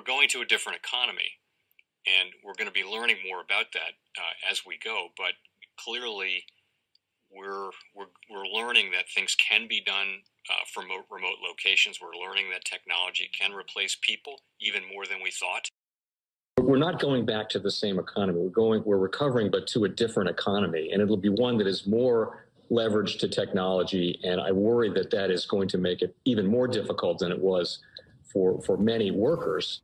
going to a different economy, and we're going to be learning more about that as we go. But clearly, we're learning that things can be done from remote locations. We're learning that technology can replace people even more than we thought. We're not going back to the same economy. We're recovering, but to a different economy, and it'll be one that is more leveraged to technology. And I worry that that is going to make it even more difficult than it was for many workers.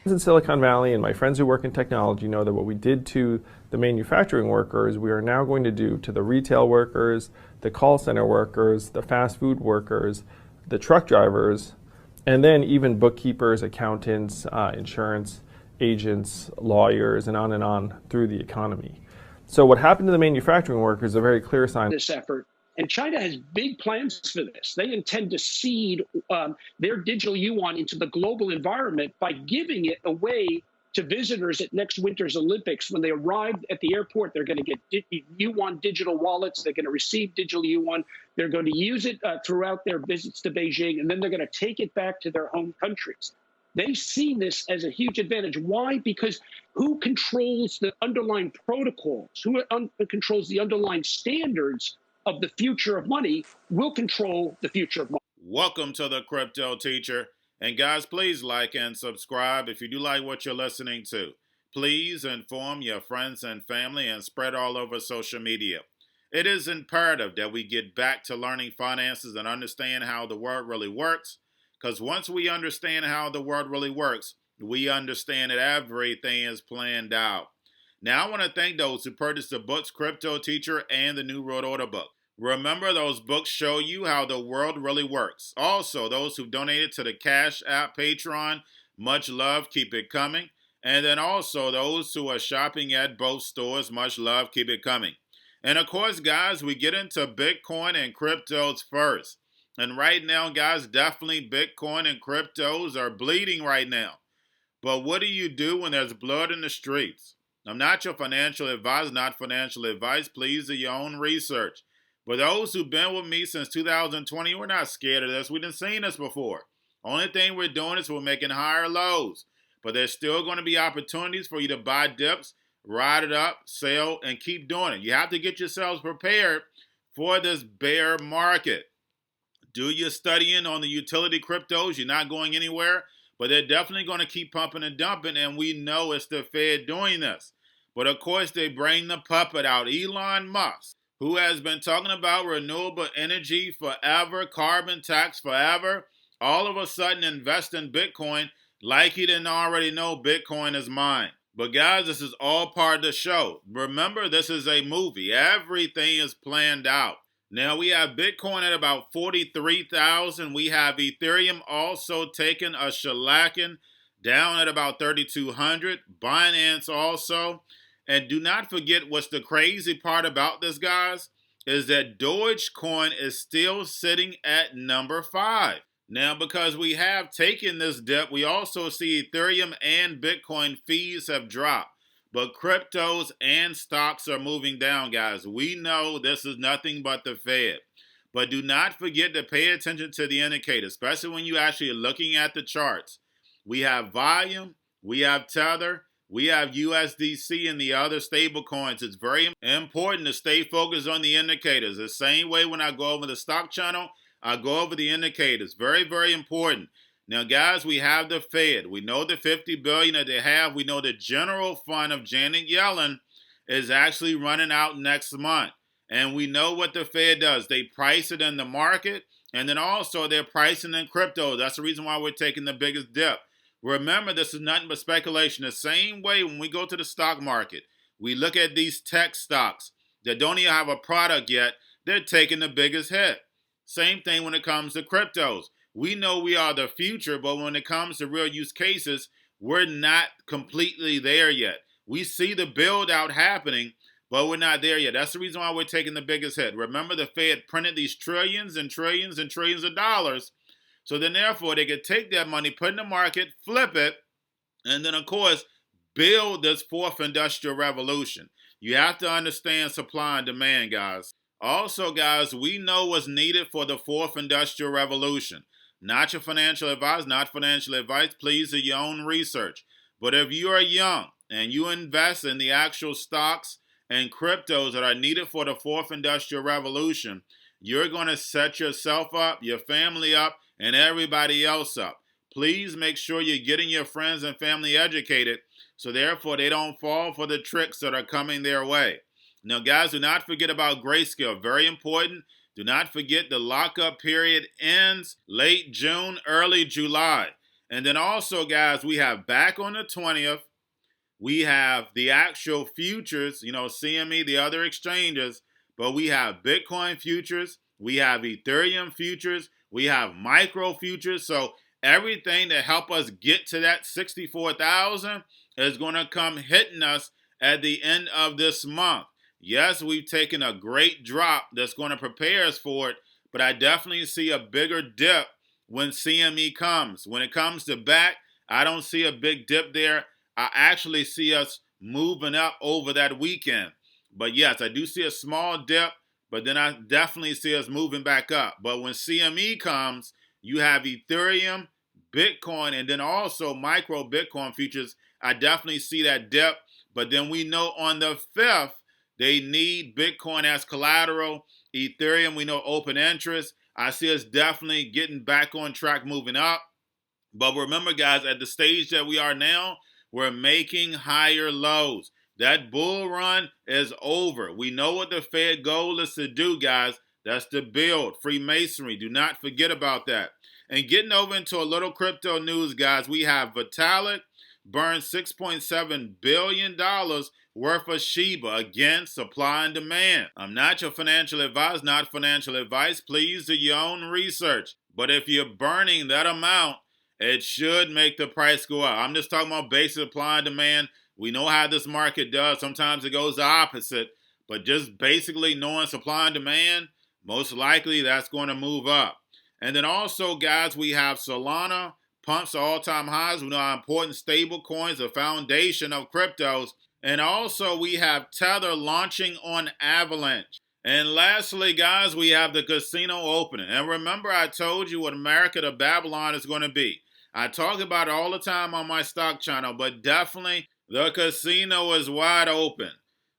In Silicon Valley, and my friends who work in technology know that what we did to the manufacturing workers, we are now going to do to the retail workers, the call center workers, the fast food workers, the truck drivers, and then even bookkeepers, accountants, insurance agents, lawyers, and on through the economy. So what happened to the manufacturing workers is a very clear sign. This effort. And China has big plans for this. They intend to seed their digital yuan into the global environment by giving it away to visitors at next winter's Olympics. When they arrive at the airport, they're going to get yuan digital wallets. They're going to receive digital yuan. They're going to use it throughout their visits to Beijing, and then they're going to take it back to their home countries. They see this as a huge advantage. Why? Because who controls the underlying protocols, who controls the underlying standards of the future of money will control the future of money. Welcome to the Crypto Teacher. And guys, please like and subscribe if you do like what you're listening to. Please inform your friends and family and spread all over social media. It is imperative that we get back to learning finances and understand how the world really works. Because once we understand how the world really works, we understand that everything is planned out. Now, I want to thank those who purchased the books Cryptoteacher and the New World Order book. Remember, those books show you how the world really works. Also, those who donated to the Cash App Patreon, much love, keep it coming. And then also those who are shopping at both stores, much love, keep it coming. And of course, guys, we get into Bitcoin and cryptos first. And right now, guys, definitely Bitcoin and cryptos are bleeding right now. But what do you do when there's blood in the streets? I'm not your financial advisor, not financial advice. Please do your own research. But those who've been with me since 2020, we're not scared of this. We done seen this before. Only thing we're doing is we're making higher lows. But there's still going to be opportunities for you to buy dips, ride it up, sell, and keep doing it. You have to get yourselves prepared for this bear market. Do your studying on the utility cryptos. You're not going anywhere, but they're definitely going to keep pumping and dumping, and we know it's the Fed doing this. But of course, they bring the puppet out, Elon Musk, who has been talking about renewable energy forever, carbon tax forever, all of a sudden invest in Bitcoin like he didn't already know Bitcoin is mine. But guys, this is all part of the show. Remember, this is a movie. Everything is planned out. Now, we have Bitcoin at about 43,000. We have Ethereum also taking a shellacking down at about 3,200. Binance also. And do not forget what's the crazy part about this, guys, is that Dogecoin is still sitting at number 5. Now, because we have taken this dip, we also see Ethereum and Bitcoin fees have dropped. But cryptos and stocks are moving down, guys. We know this is nothing but the Fed. But do not forget to pay attention to the indicators, especially when you're actually looking at the charts. We have volume, we have Tether, we have USDC and the other stable coins. It's very important to stay focused on the indicators. The same way when I go over the stock channel, I go over the indicators. Very, very important. Now, guys, we have the Fed. We know the $50 billion that they have. We know the general fund of Janet Yellen is actually running out next month. And we know what the Fed does. They price it in the market, and then also they're pricing in crypto. That's the reason why we're taking the biggest dip. Remember, this is nothing but speculation. The same way when we go to the stock market, we look at these tech stocks that don't even have a product yet. They're taking the biggest hit. Same thing when it comes to cryptos. We know we are the future, but when it comes to real use cases, we're not completely there yet. We see the build out happening, but we're not there yet. That's the reason why we're taking the biggest hit. Remember, the Fed printed these trillions and trillions and trillions of dollars. So then therefore they could take that money, put it in the market, flip it, and then of course, build this fourth industrial revolution. You have to understand supply and demand, guys. Also, guys, we know what's needed for the fourth industrial revolution. Not your financial advice, not financial advice. Please do your own research. But if you are young and you invest in the actual stocks and cryptos that are needed for the fourth industrial revolution, you're going to set yourself up, your family up, and everybody else up. Please make sure you're getting your friends and family educated so therefore they don't fall for the tricks that are coming their way. Now, guys, do not forget about Grayscale. Very important. Do not forget the lockup period ends late June, early July. And then also, guys, we have back on the 20th, we have the actual futures, CME, the other exchanges, but we have Bitcoin futures, we have Ethereum futures, we have micro futures. So everything to help us get to that 64,000 is going to come hitting us at the end of this month. Yes, we've taken a great drop that's going to prepare us for it, but I definitely see a bigger dip when CME comes. When it comes to back, I don't see a big dip there. I actually see us moving up over that weekend. But yes, I do see a small dip, but then I definitely see us moving back up. But when CME comes, you have Ethereum, Bitcoin, and then also micro Bitcoin futures. I definitely see that dip. But then we know on the 5th, they need Bitcoin as collateral. Ethereum, we know open interest. I see us definitely getting back on track, moving up. But remember, guys, at the stage that we are now, we're making higher lows. That bull run is over. We know what the Fed goal is to do, guys. That's to build Freemasonry. Do not forget about that. And getting over into a little crypto news, guys, we have Vitalik burned $6.7 billion worth of shiva. Again, supply and demand. I'm not your financial advice, not financial advice. Please do your own research. But if you're burning that amount, it should make the price go up. I'm just talking about basic supply and demand. We know how this market does. Sometimes it goes the opposite. But just basically knowing supply and demand, most likely that's going to move up. And then also, guys, we have Solana pumps all-time highs. We know how important stable coins, the foundation of cryptos. And also, we have Tether launching on Avalanche. And lastly, guys, we have the casino opening. And remember, I told you what America to Babylon is going to be. I talk about it all the time on my stock channel, but definitely the casino is wide open.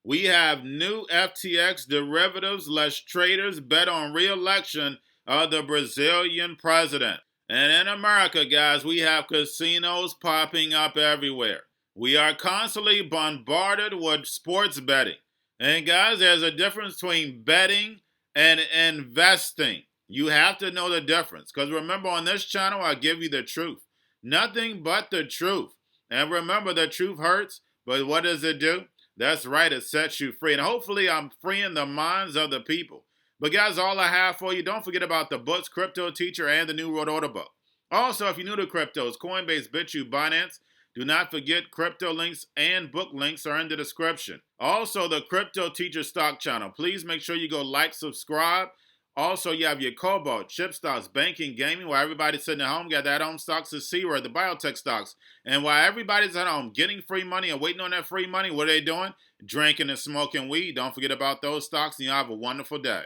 We have new FTX derivatives, less traders bet on re-election of the Brazilian president. And in America, guys, we have casinos popping up everywhere. We are constantly bombarded with sports betting. And guys, there's a difference between betting and investing. You have to know the difference. Because remember, on this channel, I give you the truth. Nothing but the truth. And remember, the truth hurts, but what does it do? That's right, it sets you free. And hopefully, I'm freeing the minds of the people. But guys, all I have for you, don't forget about the books, Cryptoteacher, and the new Road Order book. Also, if you're new to cryptos, Coinbase, Bitrue, Binance, do not forget crypto links and book links are in the description. Also, the Cryptoteacher stock channel. Please make sure you go like, subscribe. Also, you have your cobalt, chip stocks, banking, gaming, while everybody's sitting at home, got that home stocks to see where the biotech stocks. And while everybody's at home getting free money and waiting on that free money, what are they doing? Drinking and smoking weed. Don't forget about those stocks, and you have a wonderful day.